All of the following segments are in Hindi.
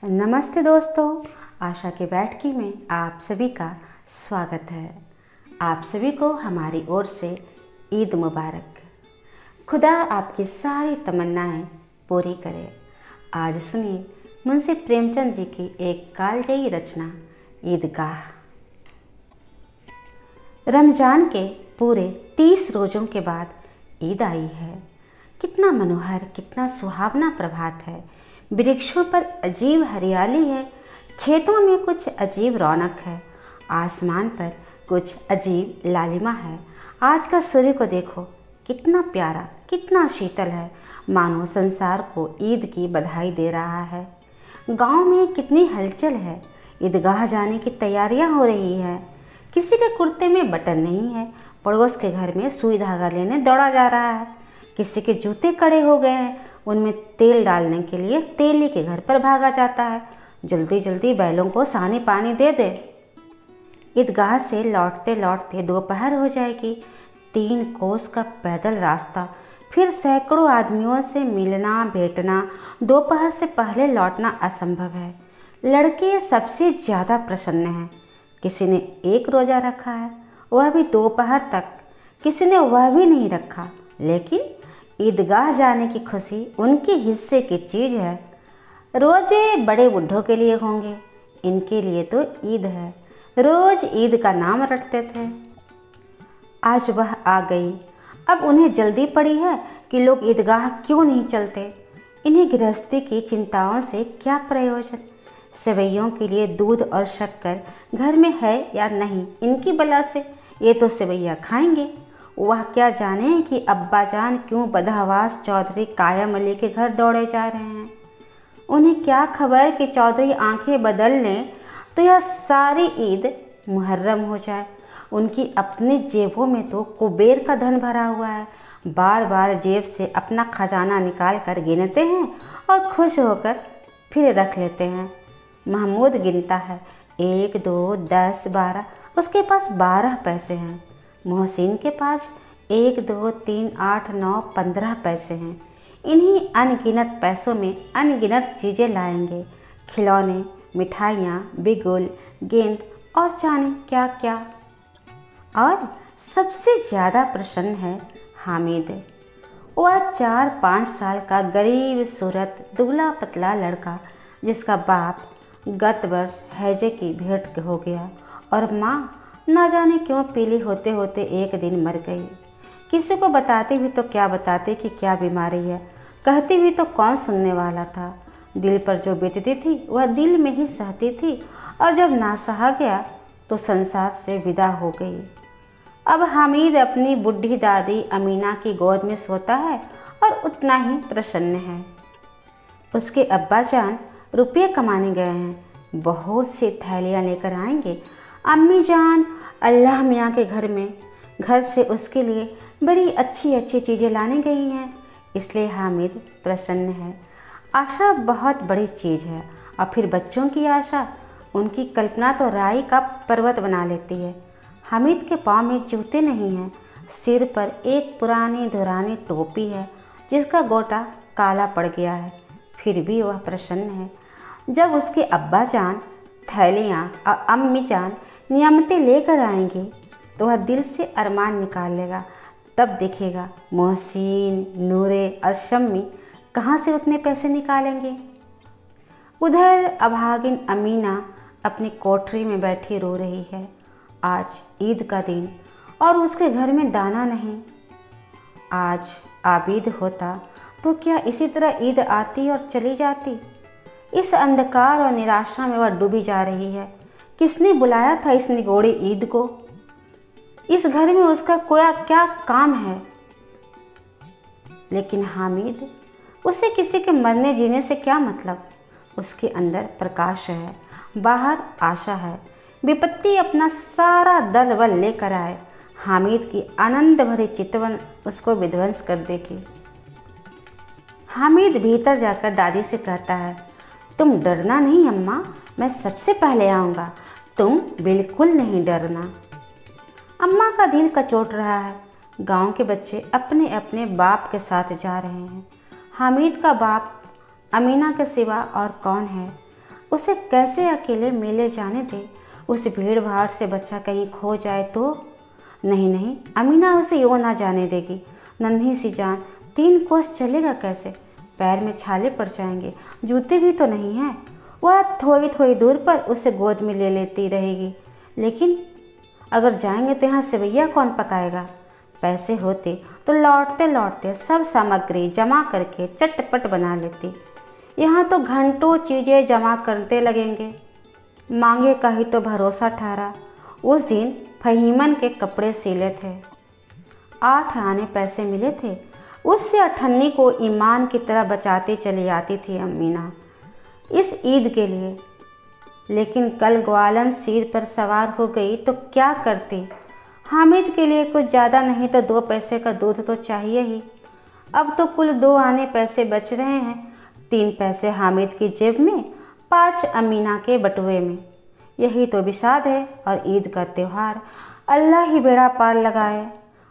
नमस्ते दोस्तों, आशा के बैठकी में आप सभी का स्वागत है। आप सभी को हमारी ओर से ईद मुबारक। खुदा आपकी सारी तमन्नाएं पूरी करे। आज सुनिए मुंशी प्रेमचंद जी की एक कालजयी रचना ईदगाह। रमजान के पूरे 30 रोज़ों के बाद ईद आई है। कितना मनोहर, कितना सुहावना प्रभात है। वृक्षों पर अजीब हरियाली है, खेतों में कुछ अजीब रौनक है, आसमान पर कुछ अजीब लालिमा है। आज का सूर्य को देखो, कितना प्यारा, कितना शीतल है, मानो संसार को ईद की बधाई दे रहा है। गांव में कितनी हलचल है, ईदगाह जाने की तैयारियां हो रही है। किसी के कुर्ते में बटन नहीं है, पड़ोस के घर में सुई धागा लेने दौड़ा जा रहा है। किसी के जूते कड़े हो गए हैं, उनमें तेल डालने के लिए तेली के घर पर भागा जाता है। जल्दी जल्दी बैलों को सानी पानी दे दे। ईदगाह से लौटते लौटते दोपहर हो जाएगी। 3 कोस का पैदल रास्ता, फिर सैकड़ों आदमियों से मिलना भेंटना, दोपहर से पहले लौटना असंभव है। लड़के सबसे ज़्यादा प्रसन्न हैं। किसी ने 1 रोज़ा रखा है, वह भी दोपहर तक। किसी ने वह भी नहीं रखा, लेकिन ईदगाह जाने की खुशी उनके हिस्से की चीज़ है। रोज़े बड़े बुढ़ों के लिए होंगे, इनके लिए तो ईद है। रोज़ ईद का नाम रटते थे। आज वह आ गई। अब उन्हें जल्दी पड़ी है कि लोग ईदगाह क्यों नहीं चलते। इन्हें गृहस्थी की चिंताओं से क्या प्रयोजन। सेवैयों के लिए दूध और शक्कर घर में है या नहीं, इनकी बला से ये तो सेवैया खाएंगे। वह क्या जाने कि अब्बा जान क्यों बदहवास चौधरी कायम अली के घर दौड़े जा रहे हैं। उन्हें क्या खबर कि चौधरी आंखें बदल लें तो यह सारी ईद मुहर्रम हो जाए। उनकी अपनी जेबों में तो कुबेर का धन भरा हुआ है। बार बार जेब से अपना खजाना निकाल कर गिनते हैं और खुश होकर फिर रख लेते हैं। महमूद गिनता है, 1 2 10 12, उसके पास 12 पैसे हैं। मोहसिन के पास 1 2 3 8 9 15 पैसे हैं। इन्हीं अनगिनत पैसों में अनगिनत चीज़ें लाएंगे, खिलौने, मिठाइयाँ, बिगुल, गेंद और जाने क्या क्या। और सबसे ज़्यादा प्रसन्न है हामिद। वह 4-5 साल का गरीब सूरत दुबला पतला लड़का, जिसका बाप गत वर्ष हैजे की भेंट हो गया और माँ ना जाने क्यों पीली होते होते एक दिन मर गई। किसी को बताती भी तो क्या बताती कि क्या बीमारी है, कहती भी तो कौन सुनने वाला था। दिल पर जो बीतती थी वह दिल में ही सहती थी, और जब ना सहा गया तो संसार से विदा हो गई। अब हामिद अपनी बूढ़ी दादी अमीना की गोद में सोता है और उतना ही प्रसन्न है। उसके अब्बा जान रुपये कमाने गए हैं, बहुत सी थैलियाँ लेकर आएंगे। अम्मी जान अल्लाह मियाँ के घर से उसके लिए बड़ी अच्छी अच्छी चीज़ें लाने गई हैं, इसलिए हामिद प्रसन्न है। आशा बहुत बड़ी चीज़ है, और फिर बच्चों की आशा, उनकी कल्पना तो राई का पर्वत बना लेती है। हामिद के पाँव में जूते नहीं हैं, सिर पर एक पुरानी धुरानी टोपी है जिसका गोटा काला पड़ गया है, फिर भी वह प्रसन्न है। जब उसके अब्बा जान थैलियाँ और अम्मी जान नियामतें लेकर आएंगे तो वह दिल से अरमान निकाल लेगा। तब देखेगा मोहसिन, नूरे और शम्मी कहाँ से उतने पैसे निकालेंगे। उधर अभागिन अमीना अपनी कोठरी में बैठी रो रही है। आज ईद का दिन और उसके घर में दाना नहीं। आज आबिद होता तो क्या इसी तरह ईद आती और चली जाती। इस अंधकार और निराशा में वह डूबी जा रही है। किसने बुलाया था इस निगोड़ी ईद को। इस घर में उसका क्या काम है। लेकिन हामिद, उसे किसी के मरने जीने से क्या मतलब। उसके अंदर प्रकाश है, बाहर आशा है। विपत्ति अपना सारा दल बल लेकर आए, हामिद की आनंद भरी चितवन उसको विध्वंस कर देगी। हामिद भीतर जाकर दादी से कहता है, तुम डरना नहीं अम्मा, मैं सबसे पहले आऊँगा, तुम बिल्कुल नहीं डरना। अम्मा का दिल कचोट रहा है। गांव के बच्चे अपने अपने बाप के साथ जा रहे हैं। हामिद का बाप अमीना के सिवा और कौन है। उसे कैसे अकेले मेले जाने दे? उस भीड़ भाड़ से बच्चा कहीं खो जाए तो? नहीं नहीं, अमीना उसे यूँ ना जाने देगी। नन्ही सी जान, 3 कोस चलेगा कैसे? पैर में छाले पड़ जाएंगे, जूते भी तो नहीं हैं। वह थोड़ी थोड़ी दूर पर उसे गोद में ले लेती रहेगी। लेकिन अगर जाएंगे तो यहाँ सेवैया कौन पकाएगा? पैसे होते तो लौटते लौटते सब सामग्री जमा करके चटपट बना लेती। यहाँ तो घंटों चीज़ें जमा करते लगेंगे। मांगे का ही तो भरोसा ठहरा। उस दिन फहीमन के कपड़े सिले थे, 8 आने पैसे मिले थे। उससे अठन्नी को ईमान की तरह बचाती चली आती थी अमीना इस ईद के लिए। लेकिन कल ग्वालन सिर पर सवार हो गई तो क्या करती? हामिद के लिए कुछ ज़्यादा नहीं तो 2 पैसे का दूध तो चाहिए ही। अब तो कुल 2 आने पैसे बच रहे हैं, 3 पैसे हामिद की जेब में, 5 अमीना के बटुए में। यही तो विषाद है। और ईद का त्यौहार, अल्लाह ही बेड़ा पार लगाए।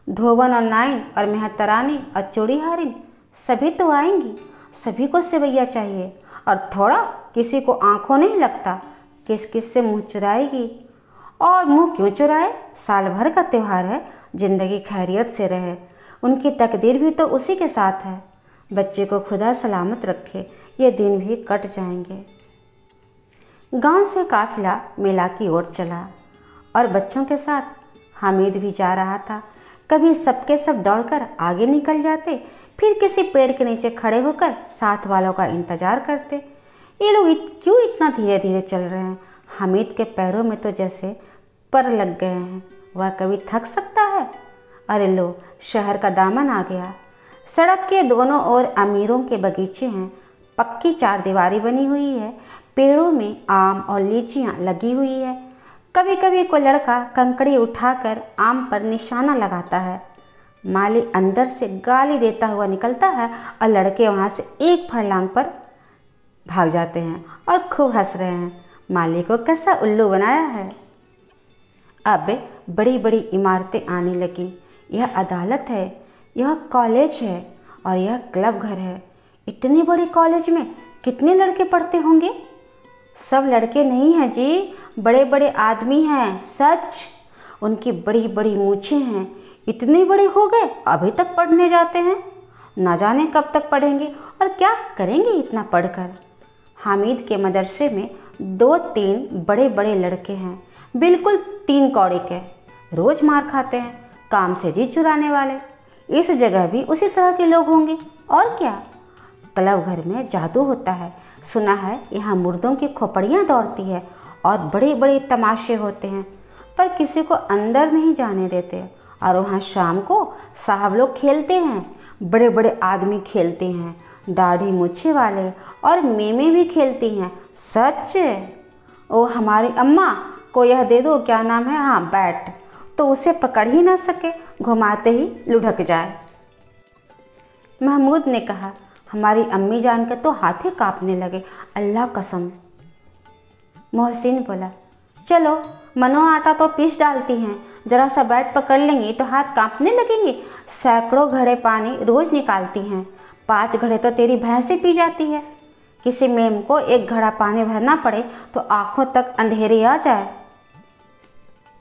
धोबन और नाइन और मेहतरानी और चूड़ीहारिन सभी तो आएंगी। सभी को सेवैया चाहिए। और थोड़ा किसी को आंखों नहीं लगता, किस किस से मुँह चुराएगी। और मुँह क्यों चुराए? साल भर का त्यौहार है, ज़िंदगी खैरियत से रहे। उनकी तकदीर भी तो उसी के साथ है। बच्चे को खुदा सलामत रखे, ये दिन भी कट जाएंगे। गांव से काफिला मेला की ओर चला और बच्चों के साथ हामिद भी जा रहा था। कभी सबके सब दौड़कर आगे निकल जाते, फिर किसी पेड़ के नीचे खड़े होकर साथ वालों का इंतजार करते। ये लोग क्यों इतना धीरे धीरे चल रहे हैं? हामिद के पैरों में तो जैसे पर लग गए हैं। वह कभी थक सकता है? अरे लो, शहर का दामन आ गया। सड़क के दोनों ओर अमीरों के बगीचे हैं। पक्की 4 दीवारी बनी हुई है। पेड़ों में आम और लीचियाँ लगी हुई है। कभी कभी कोई लड़का कंकड़ी उठाकर आम पर निशाना लगाता है। माली अंदर से गाली देता हुआ निकलता है और लड़के वहाँ से एक फरलांग पर भाग जाते हैं और खूब हंस रहे हैं। माली को कैसा उल्लू बनाया है। अब बड़ी बड़ी इमारतें आने लगी। यह अदालत है, यह कॉलेज है और यह क्लब घर है। इतनी बड़ी कॉलेज में कितने लड़के पढ़ते होंगे? सब लड़के नहीं हैं जी, बड़े बड़े आदमी हैं। सच, उनकी बड़ी बड़ी मूछें हैं। इतने बड़े हो गए अभी तक पढ़ने जाते हैं। ना जाने कब तक पढ़ेंगे और क्या करेंगे इतना पढ़कर। हामिद के मदरसे में 2-3 बड़े बड़े लड़के हैं, बिल्कुल 3 कौड़ी के। रोज़ मार खाते हैं, काम से जी चुराने वाले। इस जगह भी उसी तरह के लोग होंगे और क्या। क्लब घर में जादू होता है, सुना है। यहाँ मुर्दों की खोपड़ियाँ दौड़ती है और बड़े बड़े तमाशे होते हैं, पर किसी को अंदर नहीं जाने देते। और वहाँ शाम को साहब लोग खेलते हैं, बड़े बड़े आदमी खेलते हैं, दाढ़ी मूछे वाले, और मेमे भी खेलती हैं। सच। ओ हमारी अम्मा को यह दे दो, क्या नाम है, हाँ बैट, तो उसे पकड़ ही ना सके, घुमाते ही लुढ़क जाए। महमूद ने कहा, हमारी अम्मी जान के तो हाथ ही काँपने लगे, अल्लाह कसम। मोहसिन बोला, चलो मनो आटा तो पीस डालती हैं, ज़रा सा बैट पकड़ लेंगी तो हाथ काँपने लगेंगे। सैकड़ों घड़े पानी रोज़ निकालती हैं, 5 घड़े तो तेरी भैंसें पी जाती है। किसी मेम को 1 घड़ा पानी भरना पड़े तो आँखों तक अंधेरी आ जाए।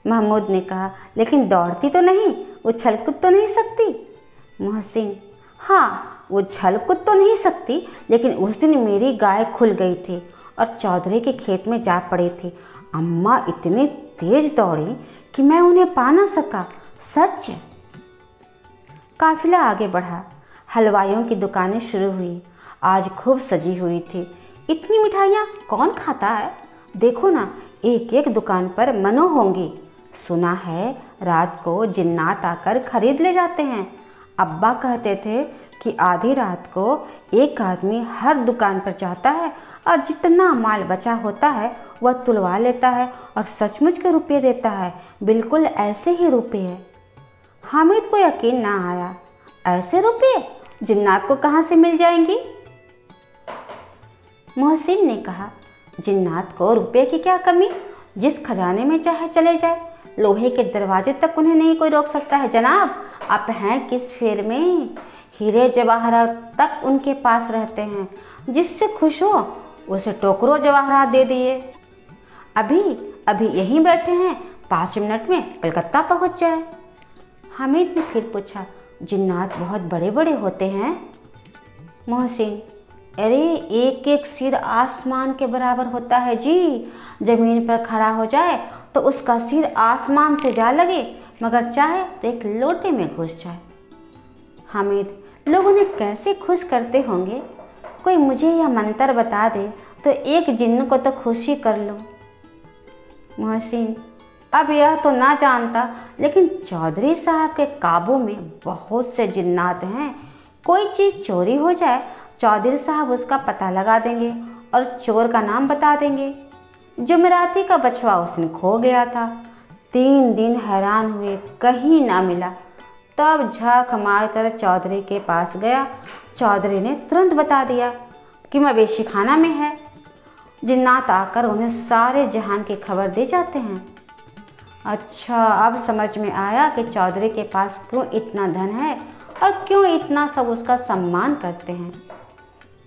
महमूद ने कहा, लेकिन दौड़ती तो नहीं, उछल कूद तो नहीं सकती। मोहसिन, हाँ उछल कूद तो नहीं सकती, लेकिन उस दिन मेरी गाय खुल गई थी और चौधरी के खेत में जा पड़ी थी। अम्मा इतनी तेज दौड़ी कि मैं उन्हें पा ना सका। सच। काफिला आगे बढ़ा। हलवाइयों की दुकानें शुरू हुई। आज खूब सजी हुई थी। इतनी मिठाइयाँ कौन खाता है? देखो ना, एक एक दुकान पर मनो होंगी। सुना है रात को जिन्नात आकर खरीद ले जाते हैं। अब्बा कहते थे कि आधी रात को एक आदमी हर दुकान पर जाता है और जितना माल बचा होता है वह तुलवा लेता है और सचमुच के रुपये देता है, बिल्कुल ऐसे ही रुपये। हामिद को यकीन ना आया। ऐसे रुपये जिन्नात को कहाँ से मिल जाएंगी? मोहसिन ने कहा, जिन्नात को रुपये की क्या कमी, जिस खजाने में चाहे चले जाए, लोहे के दरवाजे तक उन्हें नहीं कोई रोक सकता है। जनाब, आप हैं किस फेर में? हीरे जवाहरात तक उनके पास रहते हैं। जिससे खुश हो उसे टोकरों जवाहरात दे दिए। अभी अभी यहीं बैठे हैं, 5 मिनट में कलकत्ता पहुंच जाए। हामिद ने फिर पूछा, जिन्नात बहुत बड़े बड़े होते हैं? मोहसिन, अरे एक एक सिर आसमान के बराबर होता है जी। ज़मीन पर खड़ा हो जाए तो उसका सिर आसमान से जा लगे, मगर चाहे तो एक लोटे में घुस जाए। हामिद, लोग उन्हें कैसे खुश करते होंगे? कोई मुझे यह मंत्र बता दे तो एक जिन्न को तो खुशी कर लो। मोहसिन, अब यह तो ना जानता, लेकिन चौधरी साहब के काबू में बहुत से जिन्नात हैं। कोई चीज़ चोरी हो जाए, चौधरी साहब उसका पता लगा देंगे और चोर का नाम बता देंगे। जुमेराती का बछवा उस दिन खो गया था। 3 दिन हैरान हुए, कहीं ना मिला। तब झांक मार कर चौधरी के पास गया। चौधरी ने तुरंत बता दिया कि मवेशी खाना में है। जिन्नात आकर उन्हें सारे जहान की खबर दे जाते हैं। अच्छा, अब समझ में आया कि चौधरी के पास क्यों इतना धन है और क्यों इतना सब उसका सम्मान करते हैं।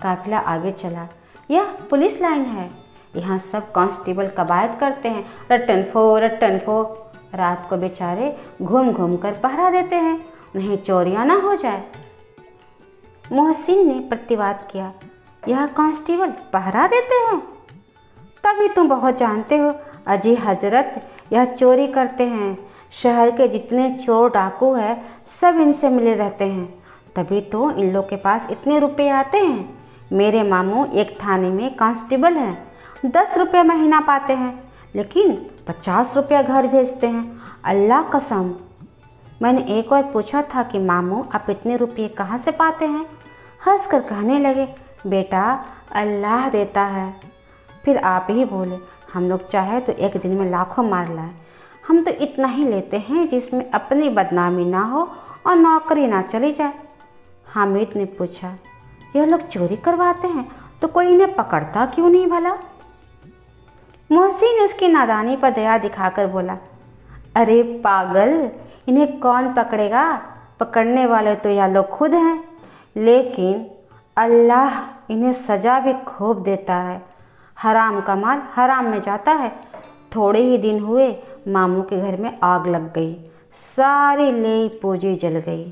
काफिला आगे चला। यह पुलिस लाइन है, यहाँ सब कांस्टेबल कवायद करते हैं, रट्टन फो रट्टन फो। रात को बेचारे घूम घूम कर पहरा देते हैं, नहीं चोरियाँ ना हो जाए। मोहसिन ने प्रतिवाद किया, यह कांस्टेबल पहरा देते हैं? तभी तुम बहुत जानते हो अजी हजरत, यह चोरी करते हैं। शहर के जितने चोर डाकू हैं सब इनसे मिले रहते हैं, तभी तो इन लोग के पास इतने रुपए आते हैं। मेरे मामू एक थाने में कांस्टेबल हैं, 10 रुपये महीना पाते हैं, लेकिन 50 रुपया घर भेजते हैं। अल्लाह कसम। मैंने एक और पूछा था कि मामू आप इतने रुपये कहाँ से पाते हैं? हंस कर कहने लगे, बेटा अल्लाह देता है। फिर आप ही बोले, हम लोग चाहे तो एक दिन में लाखों मार लाएं। हम तो इतना ही लेते हैं जिसमें अपनी बदनामी ना हो और नौकरी ना चली जाए। हामिद ने पूछा, यह लोग चोरी करवाते हैं तो कोई इन्हें पकड़ता क्यों नहीं भला? मोहसिन उसकी नादानी पर दया दिखाकर बोला, अरे पागल, इन्हें कौन पकड़ेगा? पकड़ने वाले तो यह लोग खुद हैं, लेकिन अल्लाह इन्हें सज़ा भी खूब देता है। हराम का माल हराम में जाता है। थोड़े ही दिन हुए मामू के घर में आग लग गई, सारी लेई पूंजी जल गई,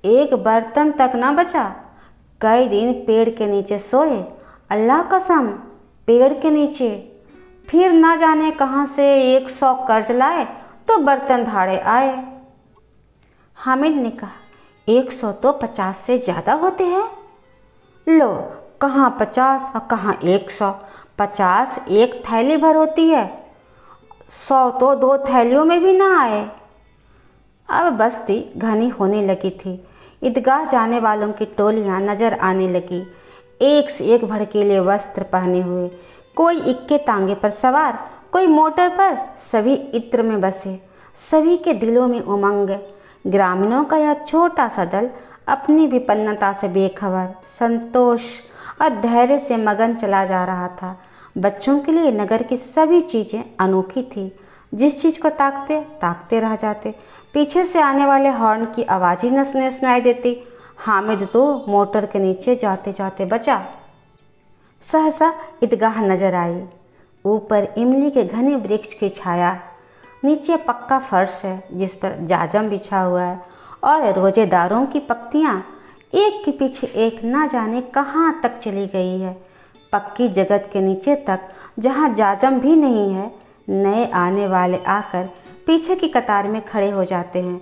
एक बर्तन तक ना बचा। कई दिन पेड़ के नीचे सोए, अल्लाह कसम पेड़ के नीचे। फिर ना जाने कहाँ से 100 कर्ज लाए तो बर्तन भाड़े आए। हामिद ने कहा, 100 तो 50 से ज़्यादा होते हैं। लो, कहाँ 50 और कहाँ 100। 50 एक थैली भर होती है, 100 तो 2 थैलियों में भी ना आए। अब बस्ती घनी होने लगी थी। ईदगाह जाने वालों की टोलियां नज़र आने लगी, एक से एक भड़कीले वस्त्र पहने हुए। कोई इक्के तांगे पर सवार, कोई मोटर पर, सभी इत्र में बसे। सभी के दिलों में उमंग। ग्रामीणों का यह छोटा सा दल अपनी विपन्नता से बेखबर, संतोष और धैर्य से मगन चला जा रहा था। बच्चों के लिए नगर की सभी चीज़ें अनोखी थी। जिस चीज़ को ताकते ताकते रह जाते। पीछे से आने वाले हॉर्न की आवाज़ ही न सुनाई देती। हामिद तो मोटर के नीचे जाते जाते बचा। सहसा ईदगाह नजर आई। ऊपर इमली के घने वृक्ष की छाया, नीचे पक्का फर्श है जिस पर जाजम बिछा हुआ है, और रोजेदारों की पक्तियाँ एक के पीछे एक ना जाने कहाँ तक चली गई है। पक्की जगत के नीचे तक, जहाँ जाजम भी नहीं है, नए आने वाले आकर पीछे की कतार में खड़े हो जाते हैं।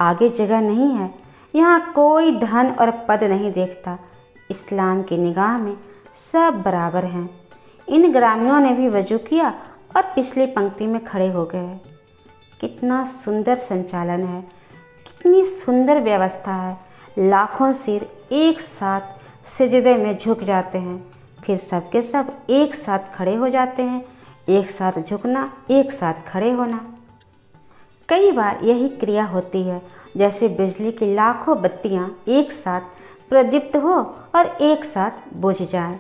आगे जगह नहीं है। यहाँ कोई धन और पद नहीं देखता। इस्लाम की निगाह में सब बराबर हैं। इन ग्रामीणों ने भी वजू किया और पिछली पंक्ति में खड़े हो गए। कितना सुंदर संचालन है, कितनी सुंदर व्यवस्था है। लाखों सिर एक साथ सिजदे में झुक जाते हैं, फिर सबके सब एक साथ खड़े हो जाते हैं। एक साथ झुकना, एक साथ खड़े होना। कई बार यही क्रिया होती है, जैसे बिजली की लाखों बत्तियां एक साथ प्रदीप्त हो और एक साथ बुझ जाएं।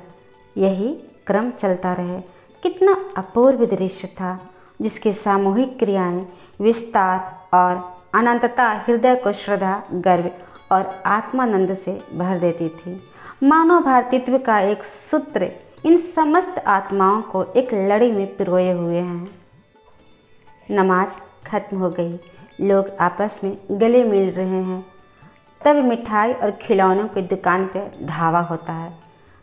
यही क्रम चलता रहे। कितना अपूर्व दृश्य था, जिसकी सामूहिक क्रियाएं, विस्तार और अनंतता हृदय को श्रद्धा, गर्व और आत्मानंद से भर देती थी। मानव भारतीत्व का एक सूत्र इन समस्त आत्माओं को एक लड़ी में पिरोए हुए हैं। नमाज खत्म हो गई, लोग आपस में गले मिल रहे हैं। तब मिठाई और खिलौनों की दुकान पर धावा होता है।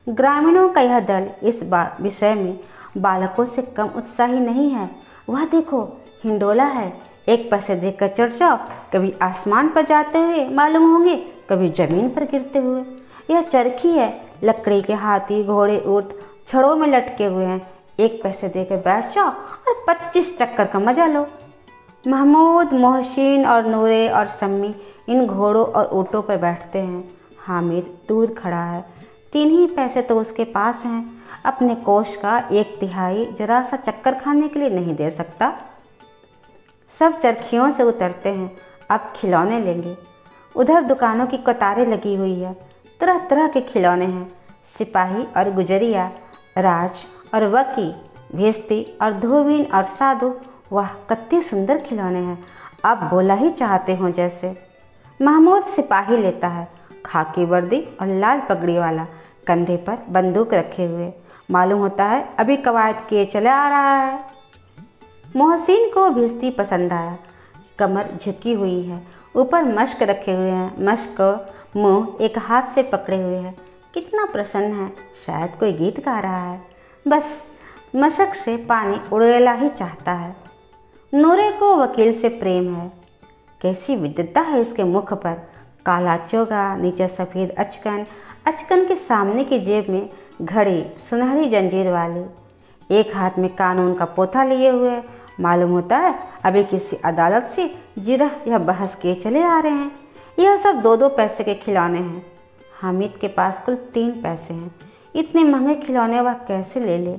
ग्रामीणों का यह दल इस विषय में बालकों से कम उत्साही नहीं है। वह देखो, हिंडोला है, 1 पैसे देकर चढ़ जाओ, कभी आसमान पर जाते हुए मालूम होंगे, कभी जमीन पर गिरते हुए। यह चरखी है, लकड़ी के हाथी, घोड़े, ऊंट छड़ों में लटके हुए हैं। 1 पैसे देकर बैठ जाओ और 25 चक्कर का मजा लो। महमूद, मोहसिन और नूरे और शम्मी इन घोड़ों और ऊँटों पर बैठते हैं। हामिद दूर खड़ा है, 3 ही पैसे तो उसके पास हैं। अपने कोष का 1/3 जरा सा चक्कर खाने के लिए नहीं दे सकता। सब चरखियों से उतरते हैं, अब खिलौने लेंगे। उधर दुकानों की कतारें लगी हुई है, तरह तरह के खिलौने हैं। सिपाही और गुजरिया, राज और वकी, भेस्ती और धोबिन और साधु, वाह कितने सुंदर खिलौने हैं, आप बोला ही चाहते हो जैसे। महमूद सिपाही लेता है, खाकी वर्दी और लाल पगड़ी वाला, कंधे पर बंदूक रखे हुए, मालूम होता है अभी कवायद किए चले आ रहा है। मोहसिन को भिस्ती पसंद आया, कमर झुकी हुई है, ऊपर मश्क रखे हुए हैं, मश्क को मुंह एक हाथ से पकड़े हुए है, कितना प्रसन्न है, शायद कोई गीत गा रहा है। बस मशक से पानी उड़ेला ही चाहता है। नूरे को वकील से प्रेम है, कैसी विद्वता है इसके मुख पर, काला चोगा, नीचे सफ़ेद अचकन, अचकन के सामने की जेब में घड़ी सुनहरी जंजीर वाली, एक हाथ में कानून का पोथा लिए हुए, मालूम होता है अभी किसी अदालत से जिरह या बहस किए चले आ रहे हैं। यह सब 2-2 पैसे के खिलौने हैं। हामिद के पास कुल 3 पैसे हैं। इतने महंगे खिलौने वह कैसे ले ले?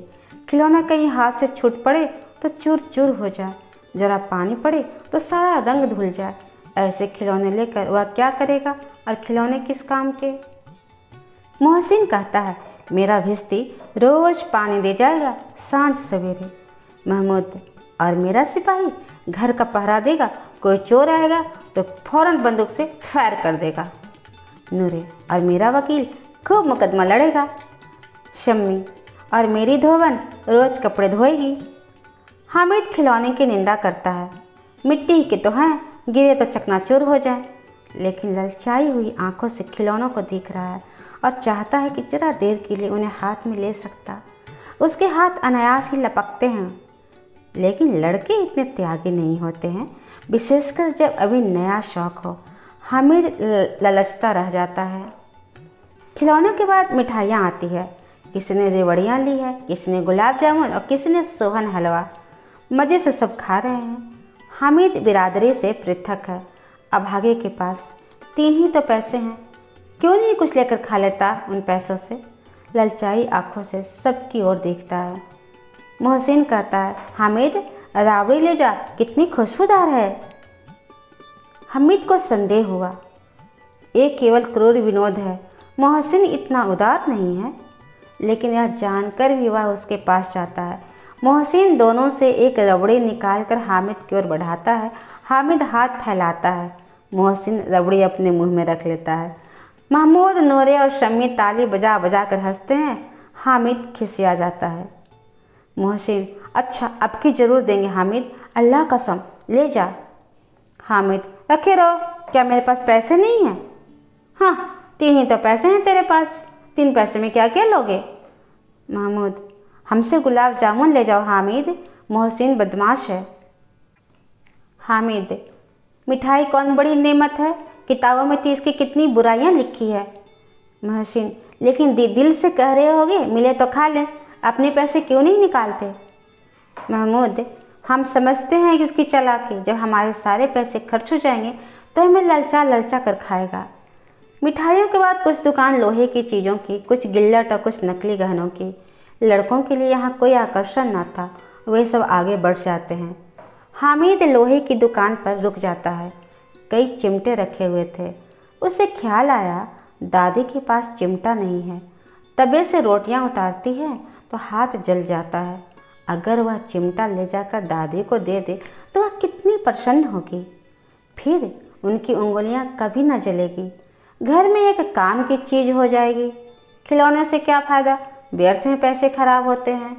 खिलौना कहीं हाथ से छूट पड़े तो चूर चूर हो जाए, जरा पानी पड़े तो सारा रंग धुल जाए। ऐसे खिलौने लेकर वह क्या करेगा, और खिलौने किस काम के? मोहसिन कहता है मेरा भिस्ती रोज़ पानी दे जाएगा सांझ सवेरे। महमूद और मेरा सिपाही घर का पहरा देगा, कोई चोर आएगा तो फौरन बंदूक से फायर कर देगा। नूरे और मेरा वकील खूब मुकदमा लड़ेगा। शम्मी और मेरी धोबन रोज़ कपड़े धोएगी। हामिद खिलौने की निंदा करता है, मिट्टी के तो हैं, गिरे तो चकनाचूर हो जाए, लेकिन ललचाई हुई आंखों से खिलौनों को देख रहा है और चाहता है कि जरा देर के लिए उन्हें हाथ में ले सकता। उसके हाथ अनायास ही लपकते हैं, लेकिन लड़के इतने त्यागी नहीं होते हैं, विशेषकर जब अभी नया शौक हो। हामिद ललचता रह जाता है। खिलौनों के बाद मिठाइयाँ आती है, किसी ने रेवड़ियाँ ली है, किसी ने गुलाब जामुन और किसी ने सोहन हलवा। मज़े से सब खा रहे हैं। हामिद बिरादरी से पृथक है। अभागे के पास 3 ही तो पैसे हैं, क्यों नहीं कुछ लेकर खा लेता उन पैसों से? ललचाई आंखों से सबकी ओर देखता है। मोहसिन कहता है हामिद राबड़ी ले जा, कितनी खुशबूदार है। हामिद को संदेह हुआ, ये केवल क्रूर विनोद है, मोहसिन इतना उदार नहीं है। लेकिन यह जानकर भी वह उसके पास जाता है। मोहसिन दोनों से एक रबड़ी निकालकर हामिद की ओर बढ़ाता है। हामिद हाथ फैलाता है, मोहसिन रबड़ी अपने मुंह में रख लेता है। महमूद, नूरे और शम्मी ताली बजा बजा कर हंसते हैं। हामिद खिसिया जाता है। मोहसिन अच्छा अब की ज़रूर देंगे हामिद, अल्लाह कसम ले जा। हामिद रखे रहो, क्या मेरे पास पैसे नहीं हैं? हाँ 3 ही तो पैसे हैं तेरे पास, 3 पैसे में क्या क्या लोगे? महमूद हमसे गुलाब जामुन ले जाओ हामिद, मोहसिन बदमाश है। हामिद मिठाई कौन बड़ी नेमत है, किताबों में तो इसकी कितनी बुराइयां लिखी है। मोहसिन लेकिन दिल से कह रहे होगे मिले तो खा लें, अपने पैसे क्यों नहीं निकालते? महमूद हम समझते हैं कि उसकी चालाकी, जब हमारे सारे पैसे खर्च हो जाएंगे तो हमें ललचा ललचा कर खाएगा। मिठाइयों के बाद कुछ दुकान लोहे की चीज़ों की, कुछ गिल्लट और कुछ नकली गहनों की। लड़कों के लिए यहाँ कोई आकर्षण न था, वे सब आगे बढ़ जाते हैं। हामिद लोहे की दुकान पर रुक जाता है। कई चिमटे रखे हुए थे। उसे ख्याल आया दादी के पास चिमटा नहीं है। तवे से रोटियां उतारती है तो हाथ जल जाता है। अगर वह चिमटा ले जाकर दादी को दे दे तो वह कितनी प्रसन्न होगी, फिर उनकी उंगलियां कभी न जलेगी। घर में एक काम की चीज़ हो जाएगी। खिलौने से क्या फ़ायदा व्यर्थ में पैसे खराब होते हैं।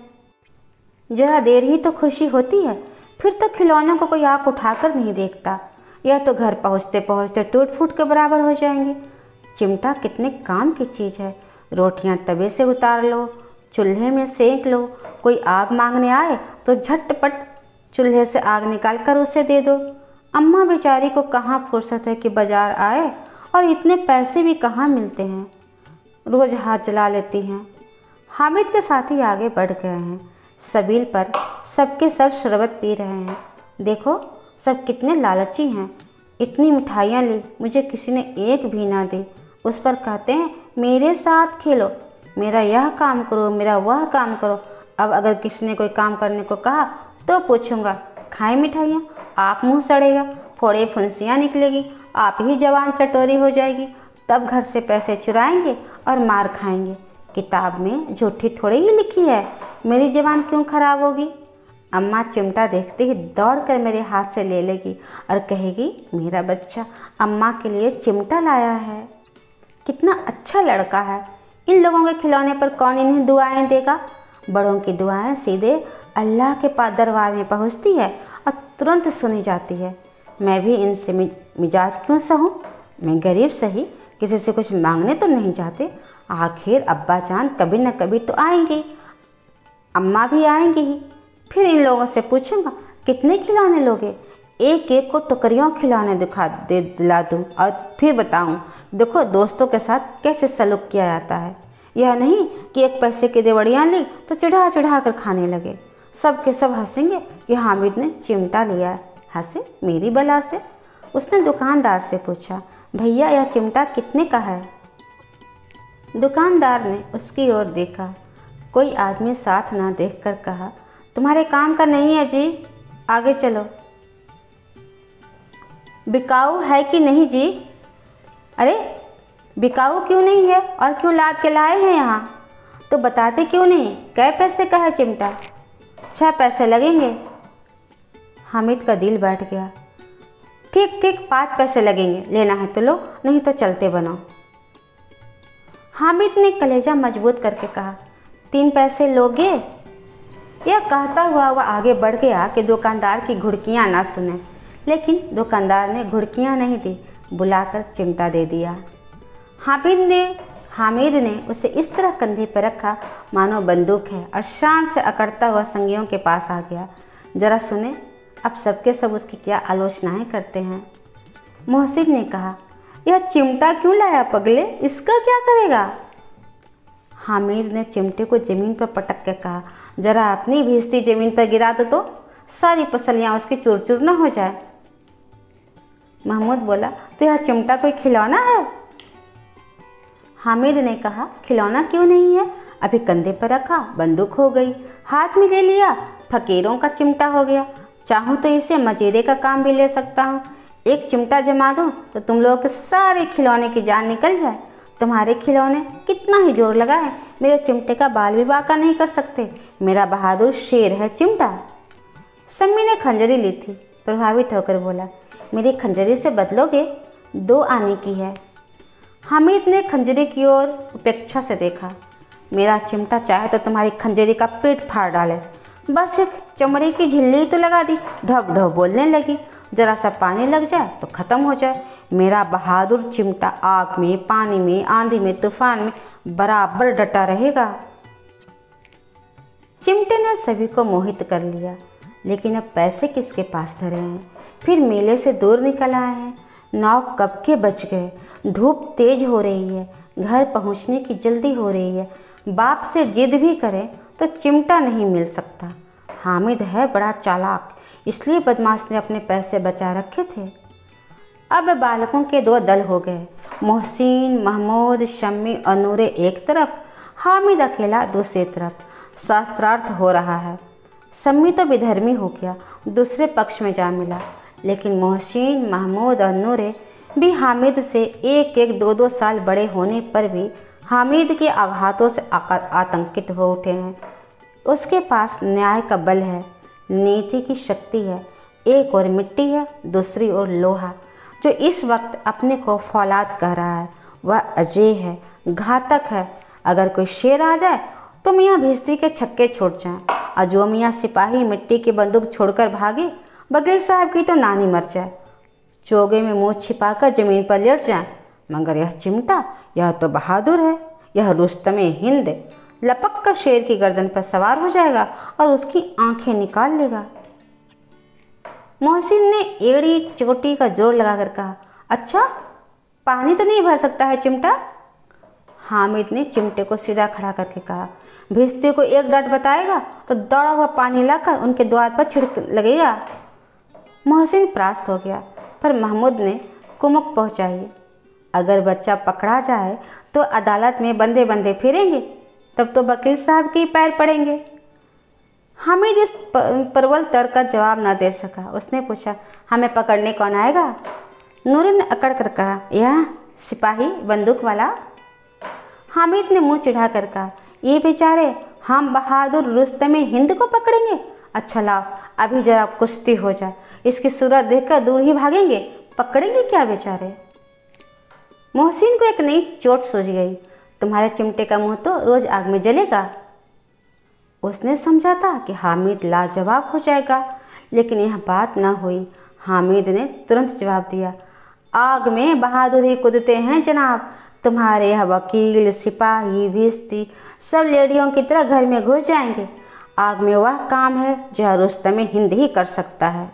जरा देर ही तो खुशी होती है, फिर तो खिलौनों को कोई आँख उठाकर नहीं देखता। यह तो घर पहुँचते पहुँचते टूट फूट के बराबर हो जाएंगे। चिमटा कितने काम की चीज़ है। रोटियां तवे से उतार लो, चूल्हे में सेंक लो, कोई आग मांगने आए तो झटपट चूल्हे से आग निकाल कर उसे दे दो। अम्मा बेचारी को कहाँ फुर्सत है कि बाजार आए, और इतने पैसे भी कहाँ मिलते हैं। रोज़ हाथ जला लेती हैं। हामिद के साथी आगे बढ़ गए हैं। सबील पर सबके सब शरबत पी रहे हैं। देखो सब कितने लालची हैं। इतनी मिठाइयाँ ली, मुझे किसी ने एक भी ना दी। उस पर कहते हैं मेरे साथ खेलो, मेरा यह काम करो, मेरा वह काम करो। अब अगर किसी ने कोई काम करने को कहा तो पूछूंगा, खाएं मिठाइयाँ? आप मुंह सड़ेगा, फोड़े फुंसियाँ निकलेगी, आप ही जवान चटोरी हो जाएगी। तब घर से पैसे चुराएंगे और मार खाएंगे। किताब में झूठी थोड़ी ही लिखी है, मेरी जवान क्यों खराब होगी? अम्मा चिमटा देखते ही दौड़कर मेरे हाथ से ले लेगी और कहेगी, मेरा बच्चा अम्मा के लिए चिमटा लाया है। कितना अच्छा लड़का है। इन लोगों के खिलौने पर कौन इन्हें दुआएं देगा? बड़ों की दुआएं सीधे अल्लाह के पास दरबार में पहुंचती है और तुरंत सुनी जाती है। मैं भी इनसे मिजाज क्यों सहूँ? मैं गरीब सही, किसी से कुछ मांगने तो नहीं जाते। आखिर अब्बा जान कभी न कभी तो आएंगे, अम्मा भी आएंगी ही। फिर इन लोगों से पूछूंगा कितने खिलौने लोगे? एक एक को टुकड़ियों खिलौने दिला दूँ और फिर बताऊँ, देखो दोस्तों के साथ कैसे सलूक किया जाता है। यह नहीं कि एक पैसे की देवड़ियाँ ली तो चढ़ा चढ़ा कर खाने लगे। सब के सब हंसेंगे कि हामिद ने चिमटा लिया है। हंसे मेरी बला से। उसने दुकानदार से पूछा, भैया यह चिमटा कितने का है? दुकानदार ने उसकी ओर देखा। कोई आदमी साथ ना देखकर कहा, तुम्हारे काम का नहीं है जी, आगे चलो। बिकाऊ है कि नहीं जी? अरे बिकाऊ क्यों नहीं है और क्यों लाद के लाए हैं यहाँ? तो बताते क्यों नहीं? कै पैसे का है चिमटा? 6 पैसे लगेंगे। हामिद का दिल बैठ गया। ठीक ठीक 5 पैसे लगेंगे, लेना है तो लो, नहीं तो चलते बनो। हामिद ने कलेजा मजबूत करके कहा, 3 पैसे लोगे? यह कहता हुआ वह आगे बढ़ गया कि दुकानदार की घुड़कियाँ ना सुने। लेकिन दुकानदार ने घुड़कियाँ नहीं दी, बुलाकर चिमटा दे दिया। हामिद ने उसे इस तरह कंधे पर रखा मानो बंदूक है और शान से अकड़ता हुआ संगियों के पास आ गया। जरा सुने अब सबके सब उसकी क्या आलोचनाएं करते हैं। मोहसिन ने कहा, यह चिमटा क्यों लाया पगले, इसका क्या करेगा? हामिद ने चिमटे को ज़मीन पर पटक के कहा, जरा अपनी भीजती ज़मीन पर गिरा दो तो सारी पसलियाँ उसकी चूर चूर न हो जाए। महमूद बोला, तो यह चिमटा कोई खिलौना है? हामिद ने कहा, खिलौना क्यों नहीं है, अभी कंधे पर रखा बंदूक हो गई, हाथ में ले लिया फकीरों का चिमटा हो गया। चाहूँ तो इसे मजीरे का काम भी ले सकता हूँ। एक चिमटा जमा दूँ तो तुम लोगों के सारे खिलौने की जान निकल जाए। तुम्हारे खिलौने कितना ही जोर लगाए, मेरे चिमटे का बाल भी बांका नहीं कर सकते। मेरा बहादुर शेर है चिमटा। सम्मी ने खंजरी ली थी, प्रभावित होकर बोला, मेरी खंजरी से बदलोगे? 2 आने की है। हामिद ने खंजरी की ओर उपेक्षा से देखा। मेरा चिमटा चाहे तो तुम्हारी खंजरी का पेट फाड़ डाले। बस एक चमड़े की झिल्ली तो लगा दी, ढब ढब बोलने लगी। जरा सा पानी लग जाए तो ख़त्म हो जाए। मेरा बहादुर चिमटा आग में, पानी में, आंधी में, तूफान में बराबर डटा रहेगा। चिमटे ने सभी को मोहित कर लिया, लेकिन अब पैसे किसके पास धरे हैं? फिर मेले से दूर निकल आए हैं। 9 कब के बज गए। धूप तेज हो रही है, घर पहुंचने की जल्दी हो रही है। बाप से जिद भी करें तो चिमटा नहीं मिल सकता। हामिद है बड़ा चालाक, इसलिए बदमाश ने अपने पैसे बचा रखे थे। अब बालकों के 2 दल हो गए। मोहसिन, महमूद, शम्मी और नूरे एक तरफ, हामिद अकेला दूसरी तरफ। शास्त्रार्थ हो रहा है। सम्मी तो विधर्मी हो गया, दूसरे पक्ष में जा मिला। लेकिन मोहसिन, महमूद और नूरे भी हामिद से 1-1, 2-2 साल बड़े होने पर भी हामिद के आघातों से आतंकित हो उठे हैं। उसके पास न्याय का बल है, नीति की शक्ति है। एक और मिट्टी है, दूसरी ओर लोहा, जो इस वक्त अपने को फौलाद कह रहा है। वह अजय है, घातक है। अगर कोई शेर आ जाए तो मियाँ भिश्ती के छक्के छूट जाएं और जो मियाँ सिपाही मिट्टी की बंदूक छोड़कर भागे, वकील साहब की तो नानी मर जाए, चोगे में मुँह छिपाकर ज़मीन पर लेट जाए। मगर यह चिमटा, यह तो बहादुर है, यह रुस्तमे हिंद लपक कर शेर की गर्दन पर सवार हो जाएगा और उसकी आंखें निकाल लेगा। मोहसिन ने एड़ी चोटी का जोर लगाकर कहा, अच्छा पानी तो नहीं भर सकता है चिमटा? हामिद ने चिमटे को सीधा खड़ा करके कहा, भिश्ती को एक डांट बताएगा तो दौड़ा हुआ पानी लाकर उनके द्वार पर छिड़क लगेगा। मोहसिन परास्त हो गया, पर महमूद ने कुमुक पहुंचाई, अगर बच्चा पकड़ा जाए तो अदालत में बंदे बंदे फिरेंगे, तब तो वकील साहब के ही पैर पड़ेंगे। हामिद इस प्रबल तर्क का जवाब न दे सका। उसने पूछा, हमें पकड़ने कौन आएगा? नूरे ने अकड़ कर कहा, यह सिपाही बंदूक वाला। हामिद ने मुंह चिढ़ा कर कहा, ये बेचारे हम बहादुर रुस्तमे हिंद को पकड़ेंगे? अच्छा लाओ, अभी जरा कुश्ती हो जाए, इसकी सूरत देखकर दूर ही भागेंगे, पकड़ेंगे क्या बेचारे। मोहसिन को एक नई चोट सूझ गई, तुम्हारे चिमटे का मुंह तो रोज आग में जलेगा। उसने समझा था कि हामिद लाजवाब हो जाएगा, लेकिन यह बात न हुई। हामिद ने तुरंत जवाब दिया, आग में बहादुर ही कूदते हैं जनाब, तुम्हारे यह वकील सिपाही भिश्ती सब लेडियों की तरह घर में घुस जाएंगे। आग में वह काम है जो रुस्तमे हिंद ही कर सकता है।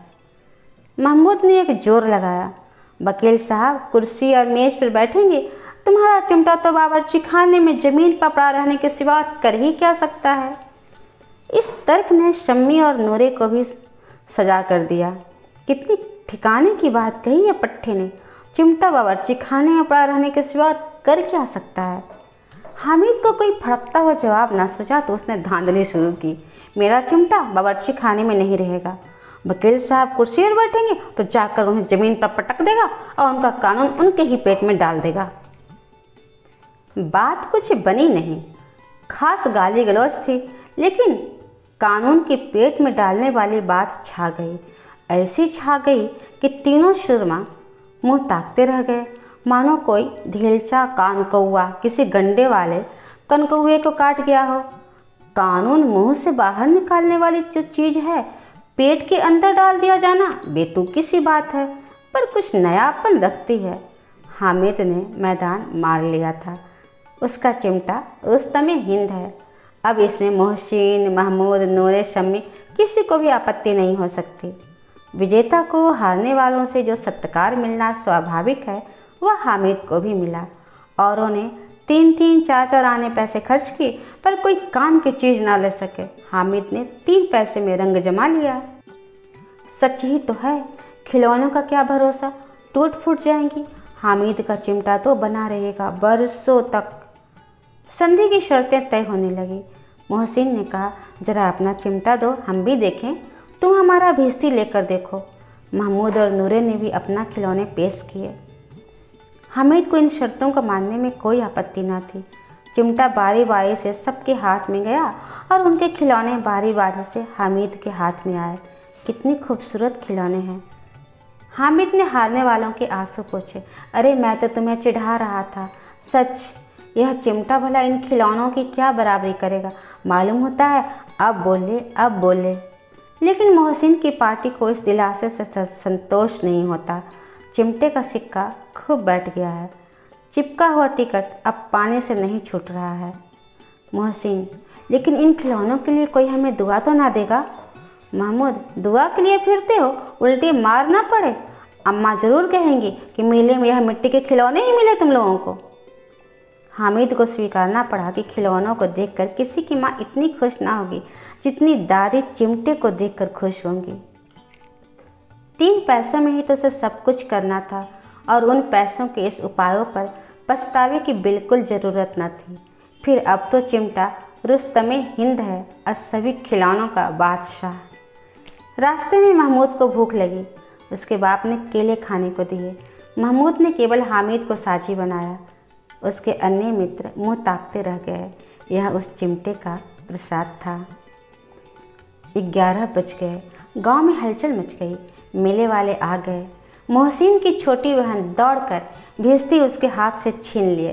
महमूद ने एक जोर लगाया, वकील साहब कुर्सी और मेज पर बैठेंगे, तुम्हारा चिमटा तो बावर्ची खाने में ज़मीन पर पड़ा रहने के सिवा कर ही क्या सकता है। इस तर्क ने शम्मी और नूरे को भी सजा कर दिया। कितनी ठिकाने की बात कही है पट्टे ने, चिमटा बावर्ची खाने में पड़ा रहने के सिवा कर क्या सकता है। हामिद को कोई भड़कता हुआ जवाब ना सूझा तो उसने धांधली शुरू की, मेरा चिमटा बावर्ची खाने में नहीं रहेगा, वकील साहब कुर्सी पर बैठेंगे तो जाकर उन्हें ज़मीन पर पटक देगा और उनका कानून उनके ही पेट में डाल देगा। बात कुछ बनी नहीं, खास गाली गलौज थी, लेकिन कानून के पेट में डालने वाली बात छा गई। ऐसी छा गई कि तीनों सुरमा मुंह ताकते रह गए, मानो कोई धेलचा कानकौआ किसी गंडे वाले कनकौए को काट गया हो। कानून मुंह से बाहर निकालने वाली जो चीज़ है, पेट के अंदर डाल दिया जाना बेतुकी सी बात है, पर कुछ नयापन रखती है। हामिद ने मैदान मार लिया था, उसका चिमटा रुस्तमे हिंद है। अब इसमें मोहसिन, महमूद, नूरे, शम्मी किसी को भी आपत्ति नहीं हो सकती। विजेता को हारने वालों से जो सत्कार मिलना स्वाभाविक है, वह हामिद को भी मिला। औरों ने 3-3, 4-4 आने पैसे खर्च किए, पर कोई काम की चीज़ ना ले सके। हामिद ने 3 पैसे में रंग जमा लिया। सच ही तो है, खिलौनों का क्या भरोसा, टूट फूट जाएंगी। हामिद का चिमटा तो बना रहेगा बरसों तक। संधि की शर्तें तय होने लगी। मोहसिन ने कहा, जरा अपना चिमटा दो, हम भी देखें, तुम हमारा भिश्ती लेकर देखो। महमूद और नूरे ने भी अपना खिलौने पेश किए। हामिद को इन शर्तों को मानने में कोई आपत्ति न थी। चिमटा बारी बारी से सबके हाथ में गया और उनके खिलौने बारी बारी से हामिद के हाथ में आए। कितनी खूबसूरत खिलौने हैं। हामिद ने हारने वालों के आंसू पोंछे, अरे मैं तो तुम्हें चिढ़ा रहा था, सच यह चिमटा भला इन खिलौनों की क्या बराबरी करेगा। मालूम होता है अब बोले। लेकिन मोहसिन की पार्टी को इस दिलासे से संतोष नहीं होता। चिमटे का सिक्का खूब बैठ गया है, चिपका हुआ टिकट अब पानी से नहीं छूट रहा है। मोहसिन, लेकिन इन खिलौनों के लिए कोई हमें दुआ तो ना देगा? महमूद, दुआ के लिए फिरते हो, उल्टे मार ना पड़े। अम्मा ज़रूर कहेंगी कि मेले में यह मिट्टी के खिलौने ही मिले तुम लोगों को। हामिद को स्वीकारना पड़ा कि खिलौनों को देखकर किसी की माँ इतनी खुश ना होगी जितनी दादी चिमटे को देखकर खुश होंगी। 3 पैसों में ही तो उसे सब कुछ करना था और उन पैसों के इस उपायों पर पछतावे की बिल्कुल ज़रूरत न थी। फिर अब तो चिमटा रुस्तमे हिंद है और सभी खिलौनों का बादशाह। रास्ते में महमूद को भूख लगी, उसके बाप ने केले खाने को दिए। महमूद ने केवल हामिद को साझी बनाया, उसके अन्य मित्र मुंह ताकते रह गए। यह उस चिमटे का प्रसाद था। 11 बज गए, गांव में हलचल मच गई। मेले वाले आ गए। मोहसिन की छोटी बहन दौड़कर भिश्ती उसके हाथ से छीन लिए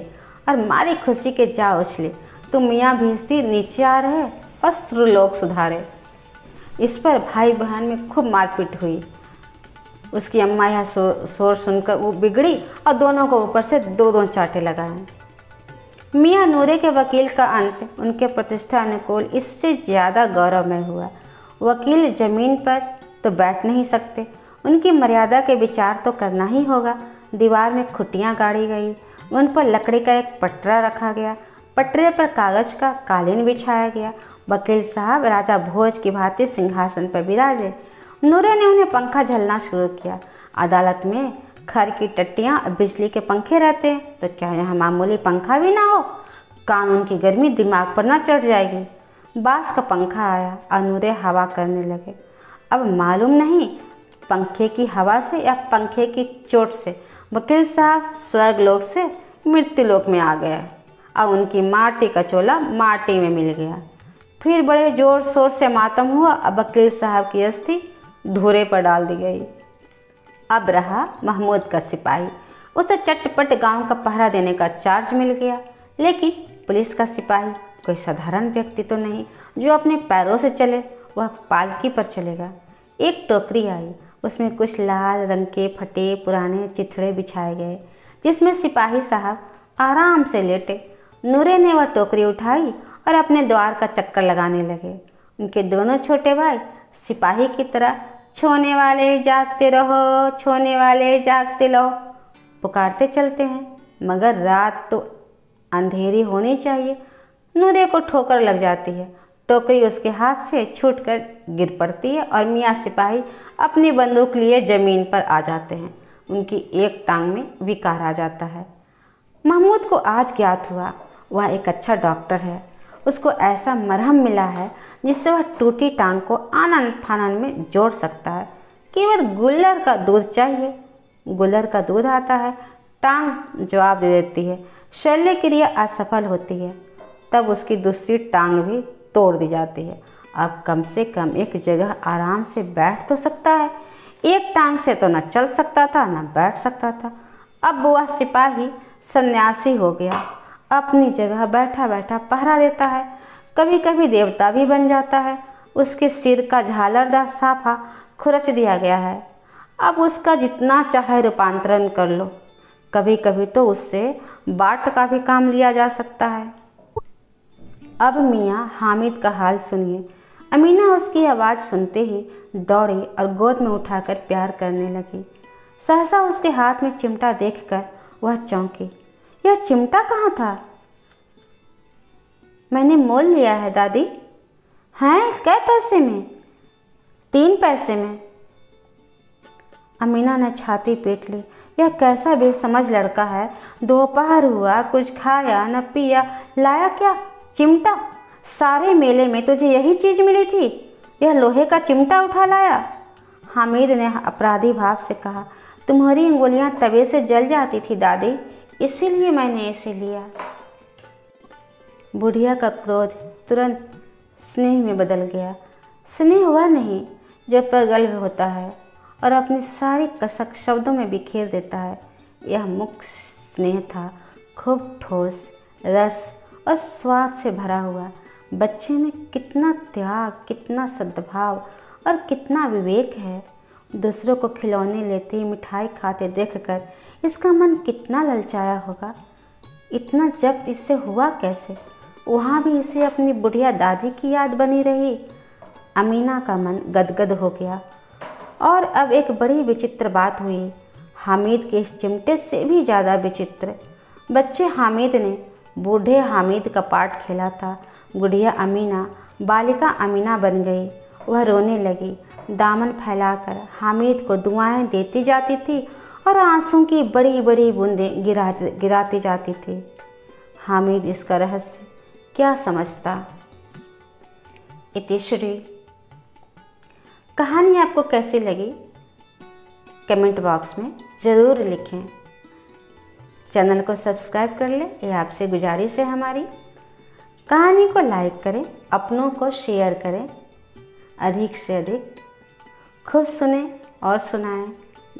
और मारी खुशी के जा उछले। तो मियाँ भेजती नीचे आ रहे और सुरलोक सुधारे। इस पर भाई बहन में खूब मारपीट हुई। उसकी अम्मा यह शोर सुनकर वो बिगड़ी और दोनों को ऊपर से दो दो चांटे लगाए। मियाँ नूरे के वकील का अंत उनके प्रतिष्ठा अनुकूल इससे ज़्यादा गौरवमय हुआ। वकील जमीन पर तो बैठ नहीं सकते, उनकी मर्यादा के विचार तो करना ही होगा। दीवार में खुटियाँ गाड़ी गई, उन पर लकड़ी का एक पटरा रखा गया, पटरे पर कागज़ का कालीन बिछाया गया। वकील साहब राजा भोज की भांति सिंहासन पर विराजे। नूरे ने उन्हें पंखा झलना शुरू किया। अदालत में खर की टट्टियाँ और बिजली के पंखे रहते हैं, तो क्या यहाँ मामूली पंखा भी ना हो? कानून की गर्मी दिमाग पर ना चढ़ जाएगी। बांस का पंखा आया और नूरे हवा करने लगे। अब मालूम नहीं पंखे की हवा से या पंखे की चोट से वकील साहब स्वर्गलोक से मृत्युलोक में आ गए और उनकी माटी का चोला माटी में मिल गया। फिर बड़े जोर शोर से मातम हुआ। अब वकील साहब की अस्थि धूरे पर डाल दी गई। अब रहा महमूद का सिपाही। उसे चटपट गांव का पहरा देने का चार्ज मिल गया। लेकिन पुलिस का सिपाही कोई साधारण व्यक्ति तो नहीं जो अपने पैरों से चले, वह पालकी पर चलेगा। एक टोकरी आई, उसमें कुछ लाल रंग के फटे पुराने चिथड़े बिछाए गए, जिसमें सिपाही साहब आराम से लेटे। नूरे ने वह टोकरी उठाई और अपने द्वार का चक्कर लगाने लगे। उनके दोनों छोटे भाई सिपाही की तरह छोने वाले जागते रहो, छोने वाले जागते रहो पुकारते चलते हैं, मगर रात तो अंधेरी होनी चाहिए। नूरे को ठोकर लग जाती है, टोकरी उसके हाथ से छूटकर गिर पड़ती है और मियाँ सिपाही अपनी बंदूक लिए ज़मीन पर आ जाते हैं। उनकी एक टांग में विकार आ जाता है। महमूद को आज ज्ञात हुआ वह एक अच्छा डॉक्टर है। उसको ऐसा मरहम मिला है जिससे वह टूटी टांग को आनन फानन में जोड़ सकता है। केवल गुल्लर का दूध चाहिए। गुल्लर का दूध आता है, टांग जवाब दे देती है, शल्य क्रिया असफल होती है, तब उसकी दूसरी टांग भी तोड़ दी जाती है। अब कम से कम एक जगह आराम से बैठ तो सकता है। एक टांग से तो न चल सकता था न बैठ सकता था। अब वह सिपाही सन्यासी हो गया, अपनी जगह बैठा बैठा पहरा देता है। कभी कभी देवता भी बन जाता है। उसके सिर का झालरदार साफा खुरच दिया गया है। अब उसका जितना चाहे रूपांतरण कर लो। कभी कभी तो उससे बाट का भी काम लिया जा सकता है। अब मियाँ हामिद का हाल सुनिए। अमीना उसकी आवाज़ सुनते ही दौड़ी और गोद में उठाकर प्यार करने लगी। सहसा उसके हाथ में चिमटा देखकर वह चौंकी। यह चिमटा कहाँ था? मैंने मोल लिया है दादी। हैं? कै पैसे में? 3 पैसे में। अमीना ने छाती पीट ली। यह कैसा बेसमझ लड़का है। दोपहर हुआ, कुछ खाया न पिया, लाया क्या? चिमटा। सारे मेले में तुझे यही चीज़ मिली थी, यह लोहे का चिमटा उठा लाया। हामिद ने अपराधी भाव से कहा, तुम्हारी उंगलियां तवे से जल जाती थी दादी, इसीलिए मैंने इसे लिया। बुढ़िया का क्रोध तुरंत स्नेह में बदल गया। स्नेह वह नहीं जो प्रगल्भ होता है और अपनी सारी कसक शब्दों में बिखेर देता है। यह मुक्त स्नेह था, खूब ठोस, रस और स्वाद से भरा हुआ। बच्चे में कितना त्याग, कितना सद्भाव और कितना विवेक है। दूसरों को खिलौने लेते, मिठाई खाते देखकर इसका मन कितना ललचाया होगा। इतना जब्त इससे हुआ कैसे? वहाँ भी इसे अपनी बुढ़िया दादी की याद बनी रही। अमीना का मन गदगद हो गया। और अब एक बड़ी विचित्र बात हुई, हामिद के इस चिमटे से भी ज़्यादा विचित्र। बच्चे हामिद ने बूढ़े हामिद का पार्ट खेला था। बुढ़िया अमीना बालिका अमीना बन गई। वह रोने लगी, दामन फैलाकर हामिद को दुआएं देती जाती थी और आंसू की बड़ी बड़ी बूंदें गिराती जाती थी। हामिद इसका रहस्य क्या समझता। इतिश्री। कहानी आपको कैसी लगी कमेंट बॉक्स में ज़रूर लिखें। चैनल को सब्सक्राइब कर लें, ये आपसे गुजारिश है हमारी। कहानी को लाइक करें, अपनों को शेयर करें, अधिक से अधिक खूब सुने और सुनाएं।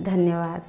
धन्यवाद।